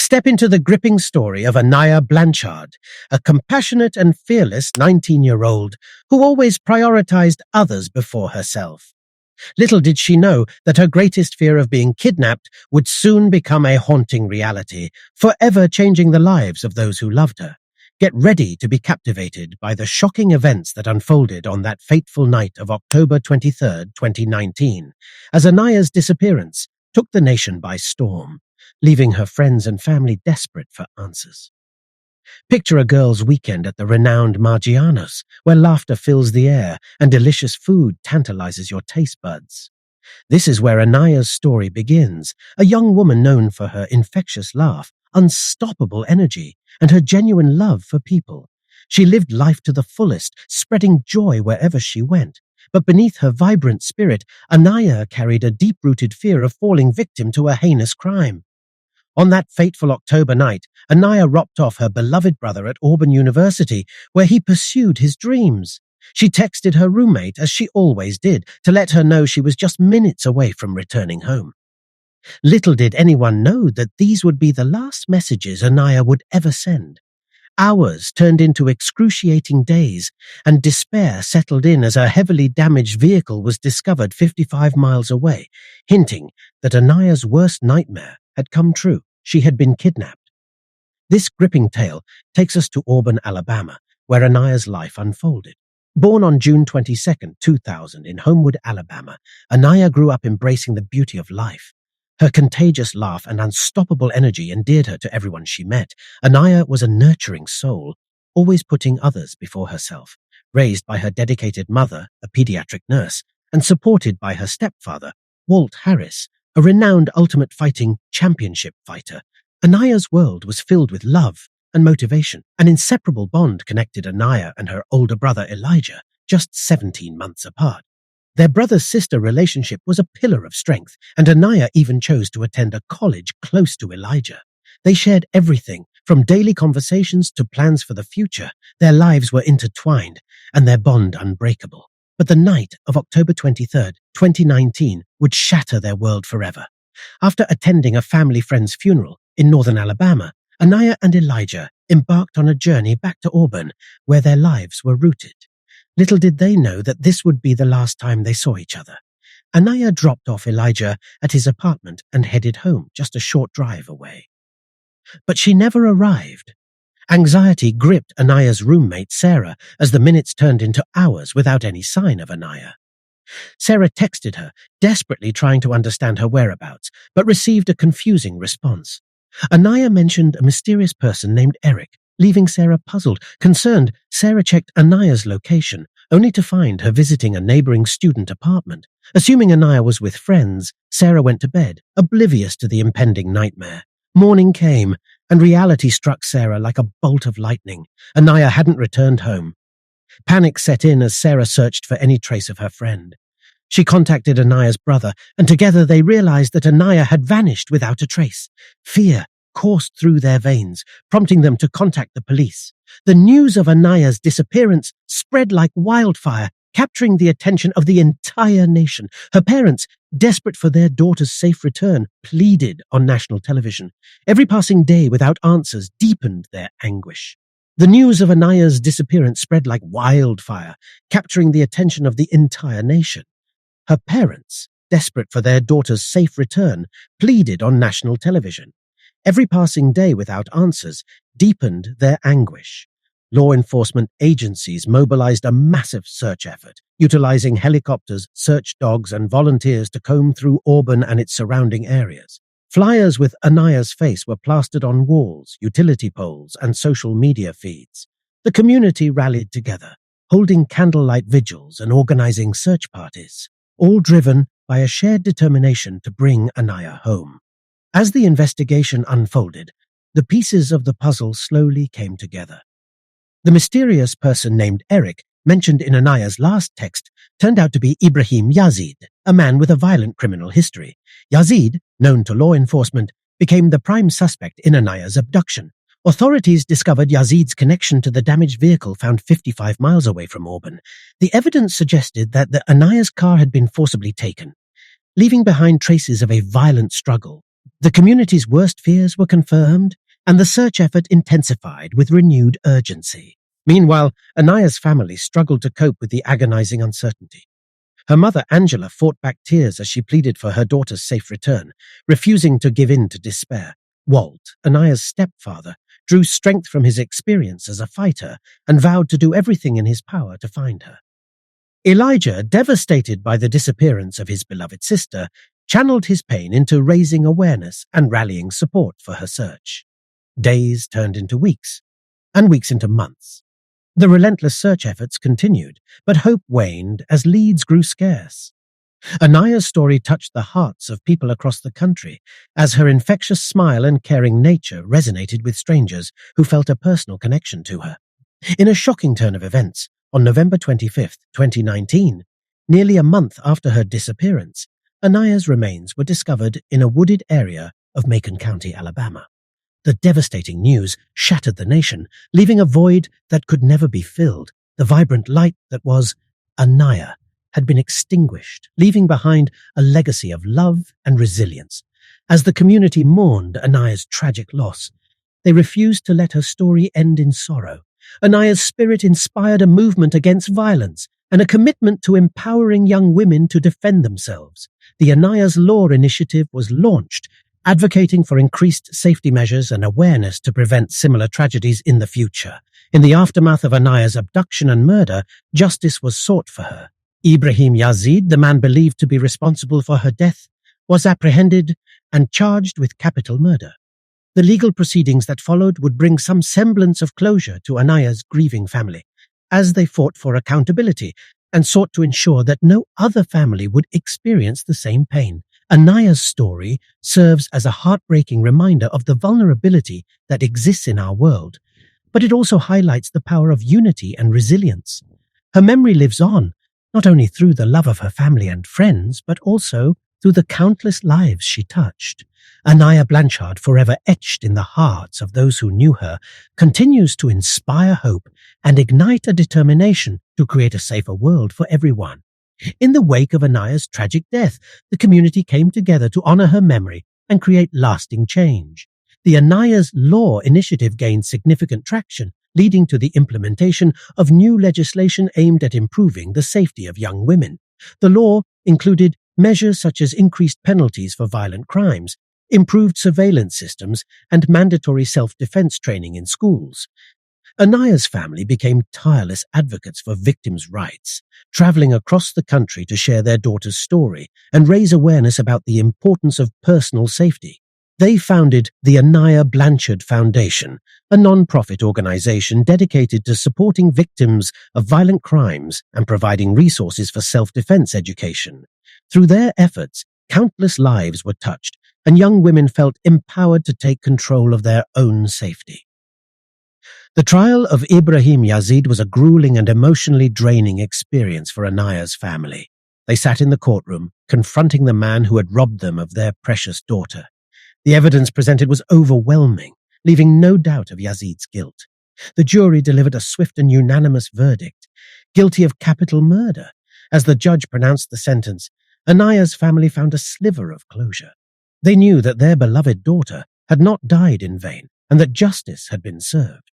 Step into the gripping story of Anaya Blanchard, a compassionate and fearless 19-year-old who always prioritized others before herself. Little did she know that her greatest fear of being kidnapped would soon become a haunting reality, forever changing the lives of those who loved her. Get ready to be captivated by the shocking events that unfolded on that fateful night of October 23, 2019, as Aniah's disappearance took the nation by storm, leaving her friends and family desperate for answers. Picture a girl's weekend at the renowned Maggiano's, where laughter fills the air and delicious food tantalizes your taste buds. This is where Aniah's story begins, a young woman known for her infectious laugh, unstoppable energy, and her genuine love for people. She lived life to the fullest, spreading joy wherever she went. But beneath her vibrant spirit, Anaya carried a deep-rooted fear of falling victim to a heinous crime. On that fateful October night, Anaya robbed off her beloved brother at Auburn University, where he pursued his dreams. She texted her roommate, as she always did, to let her know she was just minutes away from returning home. Little did anyone know that these would be the last messages Anaya would ever send. Hours turned into excruciating days, and despair settled in as her heavily damaged vehicle was discovered 55 miles away, hinting that Anaya's worst nightmare had come true. She had been kidnapped. This gripping tale takes us to Auburn, Alabama, where Anaya's life unfolded. Born on June 22, 2000 in Homewood, Alabama, Anaya grew up embracing the beauty of life. Her contagious laugh and unstoppable energy endeared her to everyone she met. Anaya was a nurturing soul, always putting others before herself. Raised by her dedicated mother, a pediatric nurse, and supported by her stepfather, Walt Harris, a renowned ultimate fighting championship fighter, Anaya's world was filled with love and motivation. An inseparable bond connected Anaya and her older brother Elijah, just 17 months apart. Their brother-sister relationship was a pillar of strength, and Anaya even chose to attend a college close to Elijah. They shared everything, from daily conversations to plans for the future. Their lives were intertwined, and their bond unbreakable. But the night of October 23, 2019 would shatter their world forever. After attending a family friend's funeral in northern Alabama, Anaya and Elijah embarked on a journey back to Auburn, where their lives were rooted. Little did they know that this would be the last time they saw each other. Anaya dropped off Elijah at his apartment and headed home, just a short drive away. But she never arrived. Anxiety gripped Anaya's roommate, Sarah, as the minutes turned into hours without any sign of Anaya. Sarah texted her, desperately trying to understand her whereabouts, but received a confusing response. Anaya mentioned a mysterious person named Eric, leaving Sarah puzzled. Concerned, Sarah checked Anaya's location, only to find her visiting a neighboring student apartment. Assuming Anaya was with friends, Sarah went to bed, oblivious to the impending nightmare. Morning came, and reality struck Sarah like a bolt of lightning. Anaya hadn't returned home. Panic set in as Sarah searched for any trace of her friend. She contacted Anaya's brother, and together they realized that Anaya had vanished without a trace. Fear coursed through their veins, prompting them to contact the police. The news of Anaya's disappearance spread like wildfire, capturing the attention of the entire nation. Her parents, desperate for their daughter's safe return, pleaded on national television. Every passing day without answers deepened their anguish. The news of Anaya's disappearance spread like wildfire, capturing the attention of the entire nation. Her parents, desperate for their daughter's safe return, pleaded on national television. Every passing day without answers deepened their anguish. Law enforcement agencies mobilized a massive search effort, utilizing helicopters, search dogs, and volunteers to comb through Auburn and its surrounding areas. Flyers with Anaya's face were plastered on walls, utility poles, and social media feeds. The community rallied together, holding candlelight vigils and organizing search parties, all driven by a shared determination to bring Anaya home. As the investigation unfolded, the pieces of the puzzle slowly came together. The mysterious person named Eric, mentioned in Anaya's last text, turned out to be Ibrahim Yazid, a man with a violent criminal history. Yazid, known to law enforcement, became the prime suspect in Anaya's abduction. Authorities discovered Yazid's connection to the damaged vehicle found 55 miles away from Auburn. The evidence suggested that Anaya's car had been forcibly taken, leaving behind traces of a violent struggle. The community's worst fears were confirmed, and the search effort intensified with renewed urgency. Meanwhile, Aniah's family struggled to cope with the agonizing uncertainty. Her mother, Angela, fought back tears as she pleaded for her daughter's safe return, refusing to give in to despair. Walt, Aniah's stepfather, drew strength from his experience as a fighter and vowed to do everything in his power to find her. Elijah, devastated by the disappearance of his beloved sister, channeled his pain into raising awareness and rallying support for her search. Days turned into weeks, and weeks into months. The relentless search efforts continued, but hope waned as leads grew scarce. Aniah's story touched the hearts of people across the country as her infectious smile and caring nature resonated with strangers who felt a personal connection to her. In a shocking turn of events, on November 25, 2019, nearly a month after her disappearance, Aniah's remains were discovered in a wooded area of Macon County, Alabama. The devastating news shattered the nation, leaving a void that could never be filled. The vibrant light that was Anaya had been extinguished, leaving behind a legacy of love and resilience. As the community mourned Aniah's tragic loss, they refused to let her story end in sorrow. Aniah's spirit inspired a movement against violence and a commitment to empowering young women to defend themselves. The Aniah's Law Initiative was launched, advocating for increased safety measures and awareness to prevent similar tragedies in the future. In the aftermath of Aniah's abduction and murder, justice was sought for her. Ibrahim Yazid, the man believed to be responsible for her death, was apprehended and charged with capital murder. The legal proceedings that followed would bring some semblance of closure to Aniah's grieving family, as they fought for accountability and sought to ensure that no other family would experience the same pain. Aniah's story serves as a heartbreaking reminder of the vulnerability that exists in our world, but it also highlights the power of unity and resilience. Her memory lives on, not only through the love of her family and friends, but also through the countless lives she touched. Aniah Blanchard, forever etched in the hearts of those who knew her, continues to inspire hope and ignite a determination to create a safer world for everyone. In the wake of Aniah's tragic death, the community came together to honor her memory and create lasting change. The Aniah's Law Initiative gained significant traction, leading to the implementation of new legislation aimed at improving the safety of young women. The law included measures such as increased penalties for violent crimes, improved surveillance systems, and mandatory self-defense training in schools. Aniah's family became tireless advocates for victims' rights, traveling across the country to share their daughter's story and raise awareness about the importance of personal safety. They founded the Aniah Blanchard Foundation, a non-profit organization dedicated to supporting victims of violent crimes and providing resources for self-defense education. Through their efforts, countless lives were touched, and young women felt empowered to take control of their own safety. The trial of Ibrahim Yazid was a grueling and emotionally draining experience for Aniah's family. They sat in the courtroom, confronting the man who had robbed them of their precious daughter. The evidence presented was overwhelming, leaving no doubt of Yazid's guilt. The jury delivered a swift and unanimous verdict, guilty of capital murder. As the judge pronounced the sentence, Aniah's family found a sliver of closure. They knew that their beloved daughter had not died in vain and that justice had been served.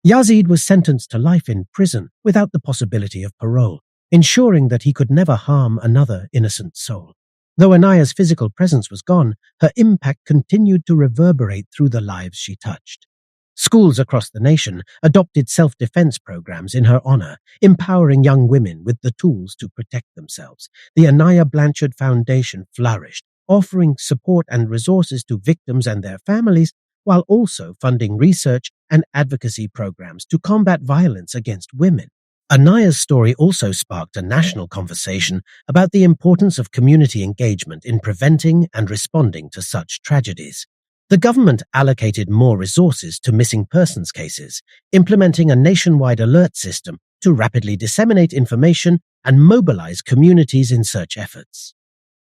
Yazid was sentenced to life in prison without the possibility of parole, ensuring that he could never harm another innocent soul. Though Aniah's physical presence was gone, her impact continued to reverberate through the lives she touched. Schools across the nation adopted self-defense programs in her honor, empowering young women with the tools to protect themselves. The Aniah Blanchard Foundation flourished, offering support and resources to victims and their families, while also funding research and advocacy programs to combat violence against women. Aniah's story also sparked a national conversation about the importance of community engagement in preventing and responding to such tragedies. The government allocated more resources to missing persons cases, implementing a nationwide alert system to rapidly disseminate information and mobilize communities in search efforts.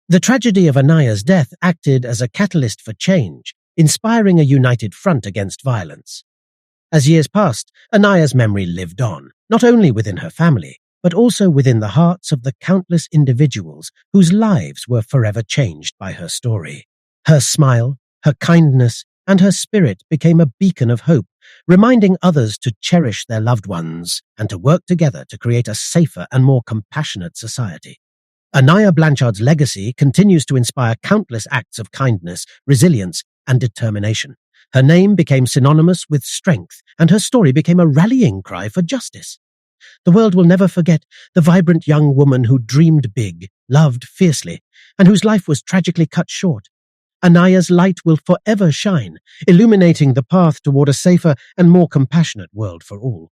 The tragedy of Aniah's death acted as a catalyst for change, inspiring a united front against violence. As years passed, Aniah's memory lived on, not only within her family, but also within the hearts of the countless individuals whose lives were forever changed by her story. Her smile, Her kindness and her spirit became a beacon of hope, reminding others to cherish their loved ones and to work together to create a safer and more compassionate society. Aniah Blanchard's legacy continues to inspire countless acts of kindness, resilience, and determination. Her name became synonymous with strength, and her story became a rallying cry for justice. The world will never forget the vibrant young woman who dreamed big, loved fiercely, and whose life was tragically cut short. Anayah's light will forever shine, illuminating the path toward a safer and more compassionate world for all.